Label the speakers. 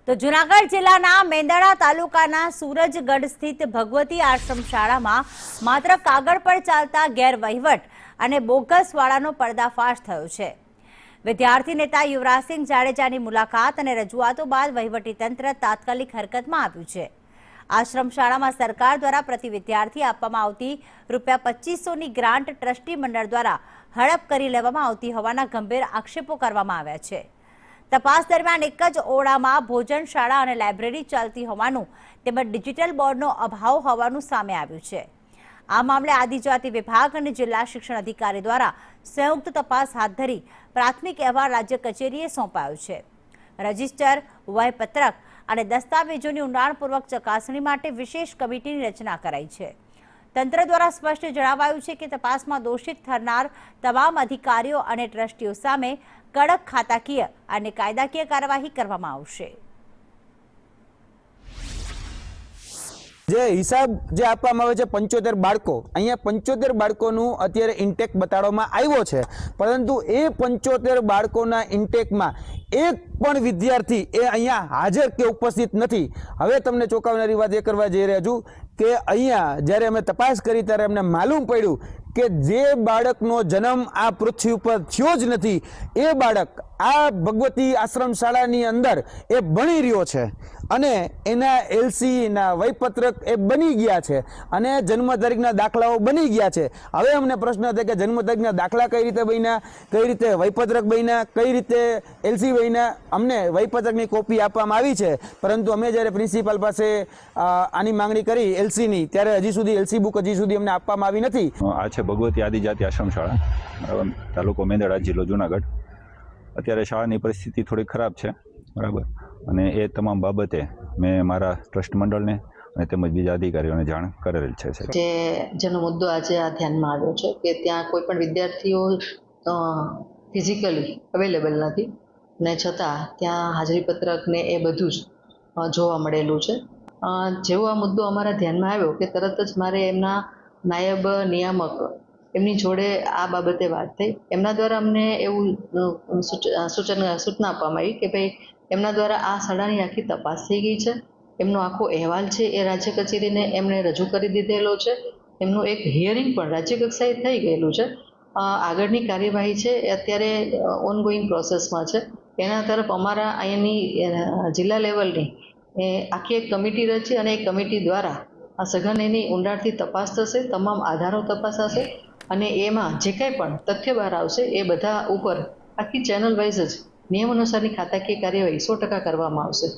Speaker 1: તો જૂનાગઢ જિલ્લાના મેંદરડા તાલુકાના સૂરજગઢ સ્થિત ભગવતી આશ્રમ શાળામાં માત્ર કાગળ પર ચાલતા ગેરવહીવટ અને બોગસ વાળાનો પર્દાફાશ થયો છે। વિદ્યાર્થી નેતા યુવરાજસિંહ જાડેજાની મુલાકાત અને રજૂઆતો બાદ વહીવટીતંત્ર તાત્કાલિક હરકતમાં આવ્યું છે। આશ્રમ શાળામાં સરકાર દ્વારા પ્રતિ વિદ્યાર્થી આપવામાં આવતી ₹2500ની ગ્રાન્ટ ટ્રસ્ટી મંડળ દ્વારા હડપ કરી લેવામાં આવતી હોવાના ગંભીર આક્ષેપો કરવામાં આવ્યા છે। તપાસ દરમિયાન એક જ ઓરડામાં ભોજનશાળા અને લાઇબ્રેરી ચાલતી હોવાનું તેમજ ડિજિટલ બોર્ડનો અભાવ હોવાનું સામે આવ્યું છે। આ મામલે આદિજાતિ વિભાગ અને જિલ્લા શિક્ષણ અધિકારી દ્વારા સંયુક્ત તપાસ હાથ ધરી પ્રાથમિક અહેવાલ રાજ્ય કચેરીએ સોંપાયો છે। રજિસ્ટર, વયપત્રક અને દસ્તાવેજોની ઊંડાણપૂર્વક ચકાસણી માટે વિશેષ કમિટીની રચના કરાઈ છે। તંત્ર દ્વારા સ્પષ્ટ જણાવાયું છે કે તપાસમાં દોષિત ઠરનાર તમામ અધિકારીઓ અને ટ્રસ્ટીઓ સામે કડક ખાતાકીય અને કાયદાકીય કાર્યવાહી કરવામાં આવશે।
Speaker 2: જે હિસાબ જે આપવામાં આવે છે 75 બાળકો, અહીંયા 75 બાળકોનું અત્યારે ઇન્ટેક બતાડવામાં આવ્યો છે, પરંતુ એ 75 બાળકોના ઇન્ટેકમાં એક પણ વિદ્યાર્થી એ અહીંયા હાજર કે ઉપસ્થિત નથી। હવે તમને ચોંકાવનારી વાત એ કરવા જઈ રહ્યા છું કે અહીંયા જ્યારે અમે તપાસ કરી ત્યારે અમને માલુમ પડ્યું કે જે બાળકનો જન્મ આ પૃથ્વી ઉપર થયો જ નથી એ બાળક આ ભગવતી આશ્રમ શાળાની અંદર એ ભણી રહ્યો છે અને એના એલસી ના વયપત્રક એ બની ગયા છે અને જન્મ તારીખના દાખલાઓ બની ગયા છે। હવે અમને પ્રશ્ન થાય કે જન્મ તારીખના દાખલા કઈ રીતે બન્યા, કઈ રીતે વયપત્રક બન્યા, કઈ રીતે એલસી બન્યા। અમને વયપત્રકની કોપી આપવામાં આવી છે, પરંતુ અમે જ્યારે પ્રિન્સિપાલ પાસે આની માંગણી કરી એલસીની ત્યારે હજી સુધી એલસી બુક હજી સુધી અમને આપવામાં આવી નથી।
Speaker 3: આ છે ભગવતી આદિજાતિ આશ્રમ શાળા, તાલુકો મેંદરડા, જિલ્લો જુનાગઢ। અત્યારે શાળાની પરિસ્થિતિ થોડી ખરાબ છે, બરાબર, અને એ તમામ બાબતે મેં મારા ટ્રસ્ટ મંડળને અને તેમજ બીજા અધિકારીઓને જાણ કરેલ છે।
Speaker 4: જેનો મુદ્દો આજે આ ધ્યાનમાં આવ્યો છે કે ત્યાં કોઈ પણ વિદ્યાર્થીઓ ફિઝિકલી અવેલેબલ નથી ને છતાં ત્યાં હાજરી પત્રક ને એ બધું જ જોવા મળેલું છે। જેવો આ મુદ્દો અમારા ધ્યાનમાં આવ્યો કે તરત જ મારે એમના નાયબ નિયામક એમની જોડે આ બાબતે વાત થઈ। એમના દ્વારા અમને એવું સૂચના આપવામાં આવી કે ભાઈ એમના દ્વારા આ શાળાની આખી તપાસ થઈ ગઈ છે, એમનો આખો અહેવાલ છે એ રાજ્ય કચેરીને એમણે રજૂ કરી દીધેલો છે, એમનું એક હિયરિંગ પણ રાજ્ય કક્ષાએ થઈ ગયેલું છે। આગળની કાર્યવાહી છે એ અત્યારે ઓનગોઈંગ પ્રોસેસમાં છે। એના તરફ અમારા અહીંયાની જિલ્લા લેવલની આખી એક કમિટી રચી અને એ કમિટી દ્વારા આ સઘન એની ઊંડાણથી તપાસ થશે, તમામ આધારો તપાસાશે અને એમાં જે કંઈ પણ તથ્ય બહાર આવશે એ બધા ઉપર આખી ચેનલ વાઇઝ જ નિયમ અનુસારની ખાતાકીય કાર્યવાહી 100% કરવામાં આવશે।